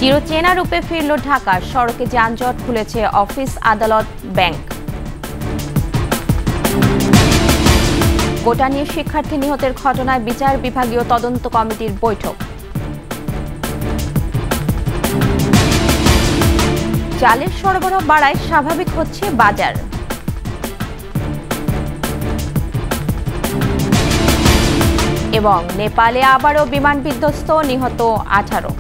চিরচেনা রূপে ফিরল ঢাকা, সড়কে যানজট, খুলেছে অফিস, আদালত, ব্যাংক। কোটা নিয়ে শিক্ষার্থী নিহতের ঘটনায় বিচার বিভাগীয় তদন্ত কমিটির বৈঠক। চালের সরবরাহ বাড়ায় স্বাভাবিক হচ্ছে বাজার। এবং নেপালে আবারও বিমান বিধ্বস্ত, নিহত 18।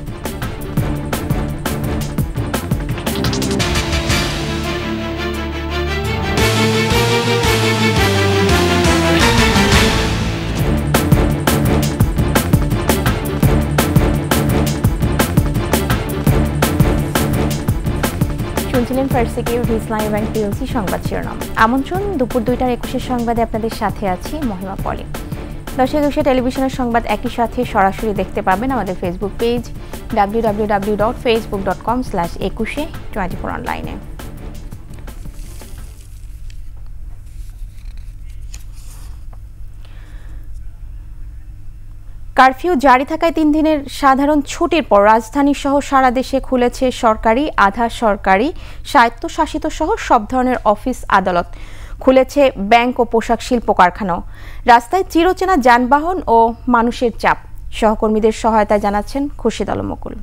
শুনছিলেন ফার্স্ট সিকিউরিটি ইসলামী ব্যাংক পিএলসি সংবাদ শিরোনাম। আমন্ত্রণ দুপুর 2টার 21 সংবাদে আপনাদের সাথে আছি মহিমা পলি। দর্শক টেলিভিশনের সংবাদ একই সাথে সরাসরি দেখতে পাবেন আমাদের ফেসবুক পেজ www.facebook.com/2124 অনলাইনে। কারফিউ জারি থাকায় 3 দিনের সাধারণ ছুটির পর রাজধানী সহ সারা দেশে খুলেছে সরকারি, আধা সরকারি, স্বায়ত্তশাসিত সহ সব ধরনের অফিস, আদালত। খুলেছে ব্যাংক ও পোশাক শিল্প কারখানাও। রাস্তায় চিরচেনা যানবাহন ও মানুষের চাপ। সহকর্মীদের সহায়তায় জানাচ্ছেন খুরশিদ আলম মুকুল।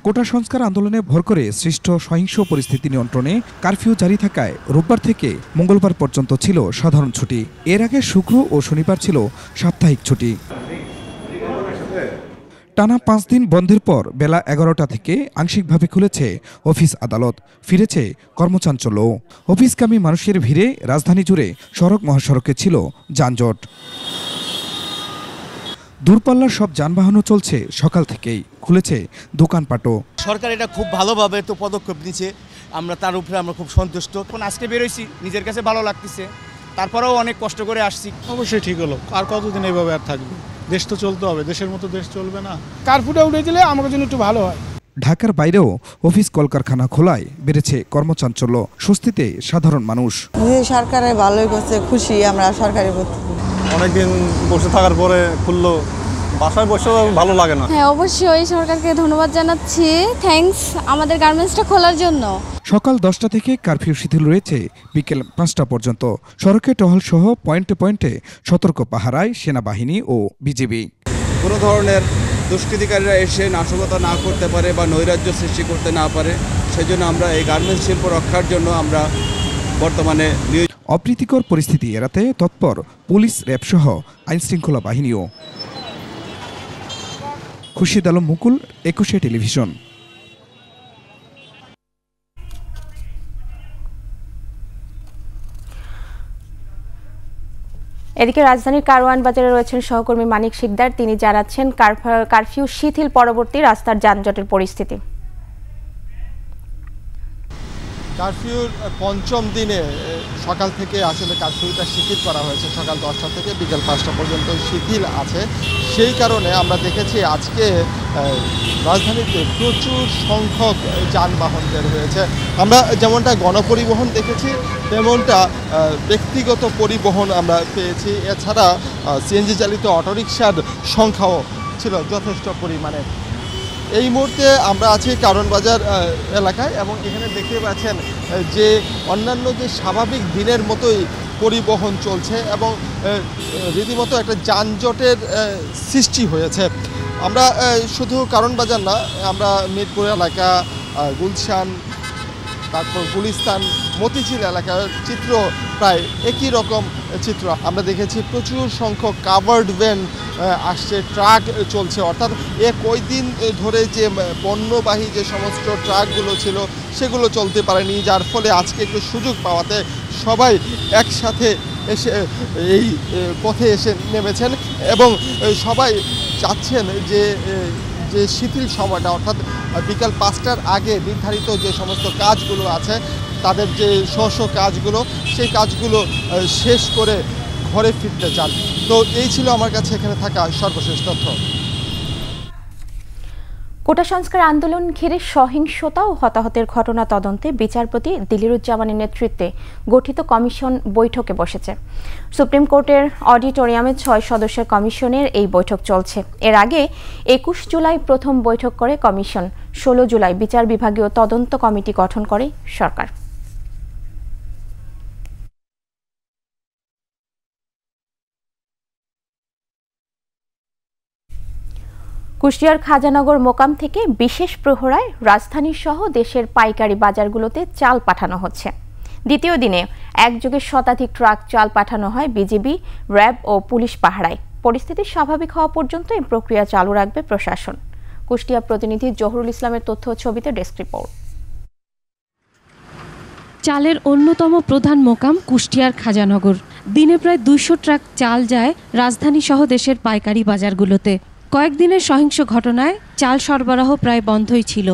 কোটা সংস্কার আন্দোলনে ভর করে সৃষ্ট সহিংস পরিস্থিতি নিয়ন্ত্রণে কারফিউ জারি থাকায় রোববার থেকে মঙ্গলবার পর্যন্ত ছিল সাধারণ ছুটি। এর আগে শুক্র ও শনিবার ছিল সাপ্তাহিক ছুটি। টানা 5 দিন বন্ধের পর বেলা 11টা থেকে আংশিকভাবে খুলেছে অফিস, আদালত। ফিরেছে কর্মচাঞ্চল্য। অফিসকামী মানুষের ভিড়ে রাজধানী জুড়ে সড়ক মহাসড়কে ছিল যানজট। দূরপাল্লার সব যানবাহনও চলছে সকাল থেকেই। খুলেছে দোকানপাটও। সরকার এটা খুব ভালোভাবে তো পদক্ষেপ নিচ্ছে, আমরা তার উপরে আমরা খুব সন্তুষ্ট। এখন আজকে বেরোইছি, নিজের কাছে ভালো লাগতেছে, তারপরেও অনেক কষ্ট করে আসছি। অবশ্যই ঠিক হলো। আর কতদিন এইভাবে আর থাকবে? দেশ তো চলতে হবে, দেশের মতো দেশ চলবে না। কারফিউটা উঠে দিলে আমাদের জন্য একটু ভালো হয়। ঢাকার বাইরেও অফিস, কলকারখানা খোলায় বেড়েছে কর্মচাঞ্চল্য। স্বস্তিতে সাধারণ মানুষ। সরকারে ভালোই করছে, খুশি আমরা সরকারি করতে। অনেকদিন বসে থাকার পরে খুললো, বাসায় বসে ভালো লাগে না। হ্যাঁ, অবশ্যই সরকারকে ধন্যবাদ জানাচ্ছি। থ্যাঙ্কস আমাদের গার্মেন্টসটা খোলার জন্য। সকাল 10টা থেকে কারফিউ শিথিল রয়েছে বিকেল 5টা পর্যন্ত। সড়কে টহল সহ পয়েন্টে পয়েন্টে সতর্ক পাহারায় সেনাবাহিনী ও বিজিবি। কোনো ধরনের দুষ্কৃতিকারীরা এসে নাশকতা না করতে পারে বা নৈরাজ্য সৃষ্টি করতে না পারে, সেজন্য আমরা এই গার্মেন্টস শিল্প রক্ষার জন্য আমরা বর্তমানে অপ্রীতিকর পরিস্থিতি এড়াতে তৎপর পুলিশ, র্যাব সহ আইনশৃঙ্খলা বাহিনীও। খুরশিদ আলম মুকুল, 21 টেলিভিশন। এদিকে রাজধানীর কারওয়ান বাজারে রয়েছেন সহকর্মী মানিক শিকদার। তিনি জানাচ্ছেন কারফিউ শিথিল পরবর্তী রাস্তার যানজটের পরিস্থিতি। কারফিউর পঞ্চম দিনে সকাল থেকে আসলে কারফিউটা শিথিল করা হয়েছে। সকাল 10টা থেকে বিকেল 5টা পর্যন্ত শিথিল আছে। সেই কারণে আমরা দেখেছি আজকে রাজধানীতে প্রচুর সংখ্যক যানবাহন বের হয়েছে। আমরা যেমনটা গণপরিবহন দেখেছি তেমনটা ব্যক্তিগত পরিবহন আমরা পেয়েছি। এছাড়া সিএনজি চালিত অটোরিকশার সংখ্যাও ছিল যথেষ্ট পরিমাণে। এই মুহূর্তে আমরা আছি কারওয়ান বাজার এলাকায় এবং এখানে দেখতে পাচ্ছেন যে অন্যান্য যে স্বাভাবিক দিনের মতোই পরিবহন চলছে এবং রীতিমতো একটা যানজটের সৃষ্টি হয়েছে। আমরা শুধু কারওয়ান বাজার না, আমরা মিরপুর এলাকা, গুলশান, তারপর গুলিস্তান, মতিঝিল এলাকার চিত্র প্রায় একই রকম চিত্র আমরা দেখেছি। প্রচুর সংখ্যক কাভার্ড ভ্যান আসছে, ট্রাক চলছে। অর্থাৎ কয়দিন ধরে যে পণ্যবাহী যে সমস্ত ট্রাকগুলো ছিল সেগুলো চলতে পারেনি, যার ফলে আজকে একটু সুযোগ পাওয়াতে সবাই একসাথে এসে এই পথে এসে নেমেছেন এবং সবাই চাচ্ছেন যে শিথিল সময়টা অর্থাৎ বিকাল 5টার আগে নির্ধারিত যে সমস্ত কাজগুলো আছে তাদের যে স্ব কাজগুলো সেই কাজগুলো শেষ করে ঘরে ফিরতে চান। তো এই ছিল আমার কাছে এখানে থাকা সর্বশেষ তথ্য। কোটা সংস্কার আন্দোলন ঘিরে সহিংসতা ও হতাহতের ঘটনা তদন্তে বিচারপতি দিলিরুজ্জামানের নেতৃত্বে গঠিত কমিশন বৈঠকে বসেছে। সুপ্রিম কোর্টের অডিটোরিয়ামে 6 সদস্যের কমিশনের এই বৈঠক চলছে। এর আগে 21 জুলাই প্রথম বৈঠক করে কমিশন, 16 জুলাই বিচার বিভাগীয় তদন্ত কমিটি গঠন করে সরকার। কুষ্টিয়ার খাজানগর মোকাম থেকে বিশেষ প্রহরায় রাজধানী সহ দেশের পাইকারি বাজারগুলোতে চাল পাঠানো হচ্ছে। দ্বিতীয় দিনে একযোগে শতাধিক ট্রাক চাল পাঠানো হয় বিজিবি, র্যাব ও পুলিশ পাহারায়। পরিস্থিতি স্বাভাবিক হওয়া পর্যন্ত এই প্রক্রিয়া চালু রাখবে প্রশাসন। কুষ্টিয়া প্রতিনিধি জহুরুল ইসলামের তথ্য ও ছবিতে ডেস্ক রিপোর্ট। চালের অন্যতম প্রধান মোকাম কুষ্টিয়ার খাজানগর। দিনে প্রায় 200 ট্রাক চাল যায় রাজধানী সহ দেশের পাইকারি বাজারগুলোতে। কয়েকদিনের সহিংস ঘটনায় চাল সরবরাহ প্রায় বন্ধই ছিল।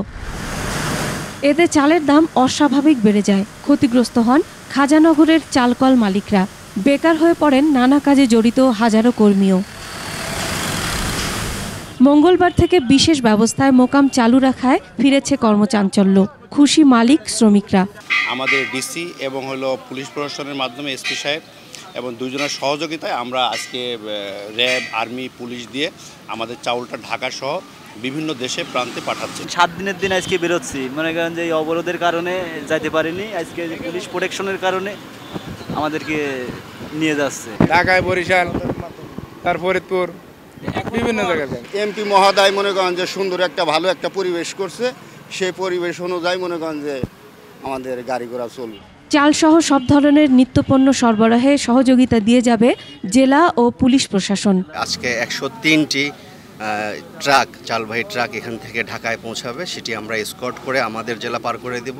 এতে চালের দাম অস্বাভাবিক বেড়ে যায়। ক্ষতিগ্রস্ত হন খাজানগরের চালকল মালিকরা। বেকার হয়ে পড়েন নানা কাজে জড়িত হাজারো কর্মীও। মঙ্গলবার থেকে বিশেষ ব্যবস্থায় মোকাম চালু রাখায় ফিরেছে কর্মচাঞ্চল্য। খুশি মালিক, শ্রমিকরা। আমাদের ডিসি এবং পুলিশ প্রশাসনের মাধ্যমে এসপি সাহেব এবং দুজনের সহযোগিতায় আমরা আজকে র্যাব, আর্মি, পুলিশ দিয়ে আমাদের চাউলটা ঢাকা সহ বিভিন্ন দেশে প্রান্তে পাঠাচ্ছি। 7 দিনের দিন আজকে বেরোচ্ছি। মনে করেন যে এই অবরোধের কারণে যাইতে পারিনি, আজকে পুলিশ প্রোটেকশনের কারণে আমাদেরকে নিয়ে যাচ্ছে। ঢাকায়, বরিশাল, তার ফরিদপুর, বিভিন্ন জায়গায়। এমপি মহোদয় মনে করেন যে সুন্দর একটা ভালো একটা পরিবেশ করছে, সেই পরিবেশ অনুযায়ী মনে করেন যে আমাদের গাড়ি ঘোড়া চলবে। চালসহ সব ধরনের নিত্যপণ্য সরবরাহে সহযোগিতা দিয়ে যাবে জেলা ও পুলিশ প্রশাসন। আজকে 103টি ট্রাক, চালবাহী ট্রাক এখান থেকে ঢাকায় পৌঁছাবে। সেটি আমরা এসকর্ট করে আমাদের জেলা পার করে দেব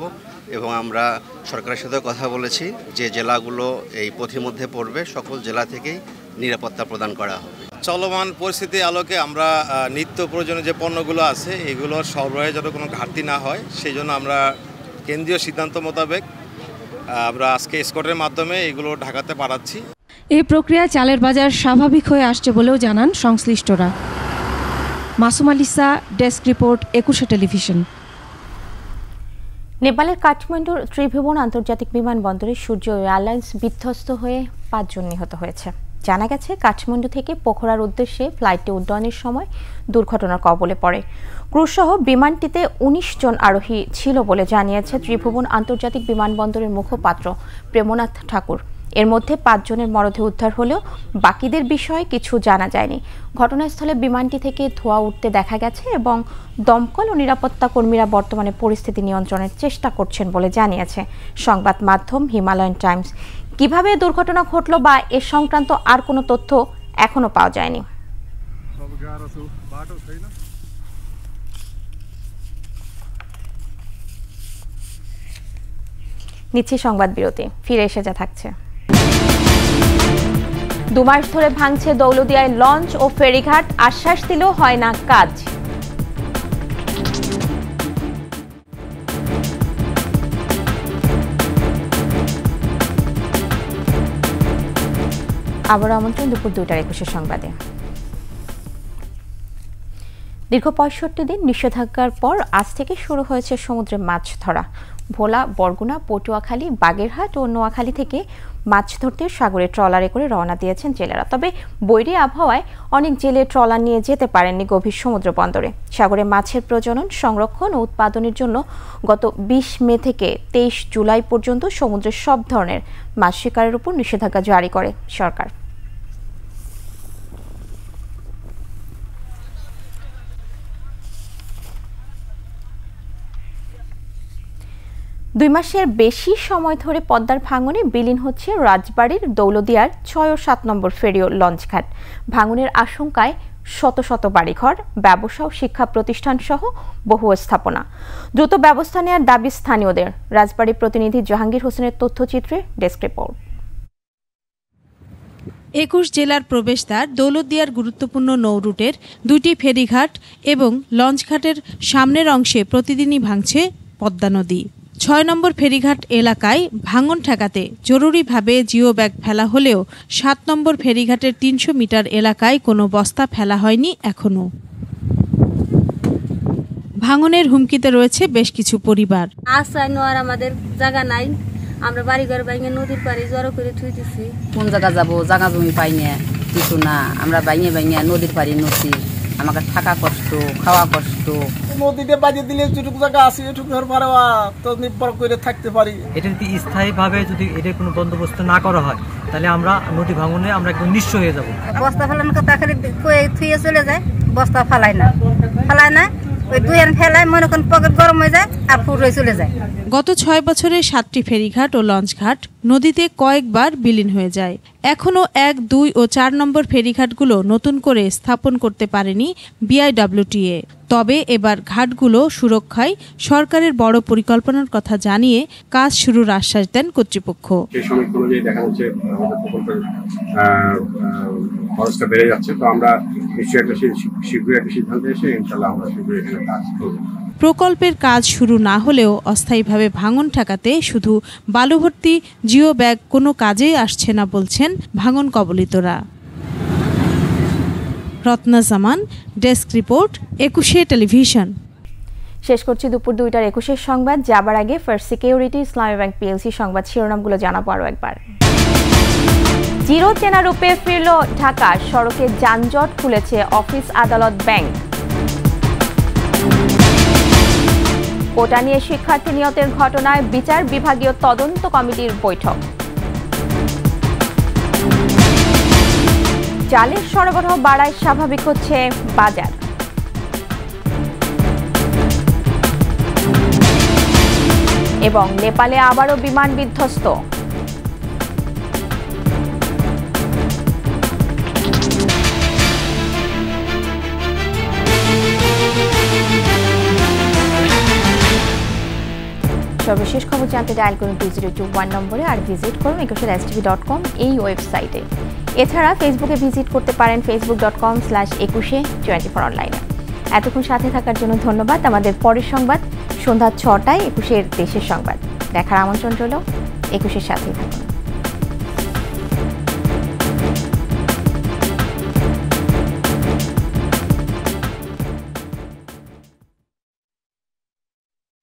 এবং আমরা সরকারের সাথে কথা বলেছি যে জেলাগুলো এই পথের মধ্যে পড়বে সকল জেলা থেকেই নিরাপত্তা প্রদান করা হবে। চলমান পরিস্থিতি আলোকে আমরা নিত্য প্রয়োজনীয় যে পণ্যগুলো আছে এগুলোর সরবরাহে যাতে কোনো ঘাটতি না হয় সেই জন্য আমরা কেন্দ্রীয় সিদ্ধান্ত মোতাবেক আমরা আজকে এসকর্টের মাধ্যমে এগুলো ঢাকাতে পাঠাচ্ছি। এই প্রক্রিয়ায় চালের বাজার স্বাভাবিক হয়ে আসছে বলেও জানান সংশ্লিষ্টরা। Masum আলিসা, desk report, 21 television. নেপালের কাঠমান্ডুর ত্রিভুবন আন্তর্জাতিক বিমানবন্দরে সূর্য এয়ারলাইন্স বিধ্বস্ত হয়ে 5 জন নিহত হয়েছে। জানা গেছে কাঠমান্ডু থেকে পোখরার উদ্দেশ্যে ফ্লাইটটি উড্ডয়নের সময় দুর্ঘটনার কবলে পড়ে। ক্রুসহ বিমানটিতে 19 জন আরোহী ছিল বলে জানিয়েছে ত্রিভুবন আন্তর্জাতিক বিমানবন্দরের মুখপাত্র প্রেমনাথ ঠাকুর। এর মধ্যে 5 জনের মরদেহ উদ্ধার হলেও বাকিদের বিষয়ে কিছু জানা যায়নি। ঘটনাস্থলে বিমানটি থেকে ধোঁয়া উঠতে দেখা গেছে এবং দমকল ও নিরাপত্তা কর্মীরা বর্তমানে পরিস্থিতি নিয়ন্ত্রণের চেষ্টা করছেন বলে জানিয়েছে সংবাদ মাধ্যম হিমালয়ান টাইমস। কিভাবে দুর্ঘটনা ঘটল বা এ সংক্রান্ত আর কোনো তথ্য এখনো পাওয়া যায়নি। নিচ্ছি সংবাদ বিরতি, ফিরে এসে যা থাকছে। 2 মাস ধরে ভাঙছে দৌলদিয়ায় লঞ্চ ও ফেরিঘাট, আশ্বাস দিলেও হয় না কাজ। আবার আমন্ত্রণ দুপুর 2টার 21 সংবাদে। দীর্ঘ 65 দিন নিষেধাজ্ঞার পর আজ থেকে শুরু হয়েছে সমুদ্রে মাছ ধরা। ভোলা, বরগুনা, পটুয়াখালী, বাগেরহাট ও নোয়াখালী থেকে মাছ ধরতে সাগরে ট্রলারে করে রওনা দিয়েছেন জেলেরা। তবে বৈরী আবহাওয়ায় অনেক জেলে ট্রলার নিয়ে যেতে পারেননি গভীর সমুদ্র বন্দরে। সাগরে মাছের প্রজনন, সংরক্ষণ ও উৎপাদনের জন্য গত 20 মে থেকে 23 জুলাই পর্যন্ত সমুদ্রের সব ধরনের মাছ শিকারের উপর নিষেধাজ্ঞা জারি করে সরকার। দুই মাসের বেশি সময় ধরে পদ্মার ভাঙনে বিলীন হচ্ছে রাজবাড়ীর দৌলদিয়ার 6 ও 7 নম্বর ফেরি ও লঞ্চঘাট। ভাঙনের আশঙ্কায় শত শত বাড়িঘর, ব্যবসা ও শিক্ষা প্রতিষ্ঠান সহ বহু স্থাপনা। দ্রুত ব্যবস্থা নেওয়ার দাবি স্থানীয়দের। রাজবাড়ী প্রতিনিধি জাহাঙ্গীর হোসেনের তথ্যচিত্রে ডেস্ক রিপোর্ট। 21 জেলার প্রবেশদ্বার দৌলতদিয়ার গুরুত্বপূর্ণ নৌরুটের 2টি ফেরিঘাট এবং লঞ্চঘাটের সামনের অংশে প্রতিদিনই ভাঙছে পদ্মা নদী। 6 নম্বর ফেরিঘাট এলাকায় ভাঙন ঠেকাতে জরুরিভাবে জিও ব্যাগ ফেলা হলেও 7 নম্বর ফেরিঘাটের 300 মিটার এলাকায় কোনো বস্তা ফেলা হয়নি এখনও। ভাঙনের হুমকিতে রয়েছে বেশ কিছু পরিবার। আশ্রয় নেওয়ার আমাদের জায়গা নাই, আমরা বাড়িঘর ভেঙে নদীর পাড়ে জড়ো করে থুই দিছি। কোন জায়গা যাবো, জায়গা জমি পাই না, কিছু না, আমরা ভেঙে ভেঙে নদীর পাড়ে নদী, আমাকে থাকা কষ্ট, খাওয়া কষ্ট। নদীতে বাজিয়ে দিলে যেটুকু জায়গা আছে এটুকু ঘর ভাড়া তো নির্ভর করে থাকতে পারি। এটা যদি স্থায়ীভাবে যদি এটার কোনো বন্দোবস্ত না করা হয় তাহলে আমরা নদী ভাঙনে আমরা একদম নিঃস্ব হয়ে যাব। বস্তা ফেলানোর কথা খালি থুয়ে চলে যায়, বস্তা ফালায় না ওই দুই ফেলায় মনে করেন পকেট গরম হয়ে যায় আর ফুটে চলে যায়। গত 6 বছরে 7টি ফেরিঘাট ও লঞ্চঘাট নদীতে কয়েকবার বিলীন হয়ে যায়। এখনও 1, 2 ও 4 নম্বর ফেরিঘাটগুলো নতুন করে স্থাপন করতে পারেনি BIWTA। তবে এবার ঘাটগুলো সুরক্ষায় সরকারের বড় পরিকল্পনার কথা জানিয়ে কাজ শুরুর আশ্বাস দেন কর্তৃপক্ষ। সেই সময় অনুযায়ী দেখা যাচ্ছে আমাদের প্রকল্পের খরচটা বেড়ে যাচ্ছে, তো আমরা নিশ্চয়ই শীঘ্রই একটা সিদ্ধান্তে এসে ইনশাআল্লাহ আমরা শীঘ্রই এখানে কাজ করব। প্রকল্পের কাজ শুরু না হলেও অস্থায়ীভাবে ভাঙন ঠেকাতে শুধু বালুভর্তি জিও ব্যাগ কোনো কাজেই আসছে না বলছেন ভাঙন কবলিতরা। রত্না জামান, ডেস্ক রিপোর্ট, 21 টেলিভিশন। শেষ করছি দুপুর 2টার 21 সংবাদ। যাবার আগে ফার্স্ট সিকিউরিটি ইসলামী ব্যাংক পিএলসি সংবাদ শিরোনামগুলো জানাবো আরও একবার। জিরো চেনা রূপে ফিরল ঢাকা, সড়কে যানজট, খুলেছে অফিস আদালত ব্যাংক। কোটা নিয়ে শিক্ষার্থী নিহতের ঘটনায় বিচার বিভাগীয় তদন্ত কমিটির বৈঠক। চালের সরবরাহ বাড়ায় স্বাভাবিক হচ্ছে বাজার। এবং নেপালে আবারও বিমান বিধ্বস্ত। সর্বশেষ খবর জানতে ডায়াল করুন 2021 নম্বরে, আর ভিজিট করুন 21stv.com এই ওয়েবসাইটে। এছাড়া ফেসবুকে ভিজিট করতে পারেন facebook.com/2124 অনলাইনে। এতক্ষণ সাথে থাকার জন্য ধন্যবাদ। আমাদের পরের সংবাদ সন্ধ্যা 6টায় 21 দেশের সংবাদ দেখার আমন্ত্রণ রইল। 21 সাথেই থাকুন।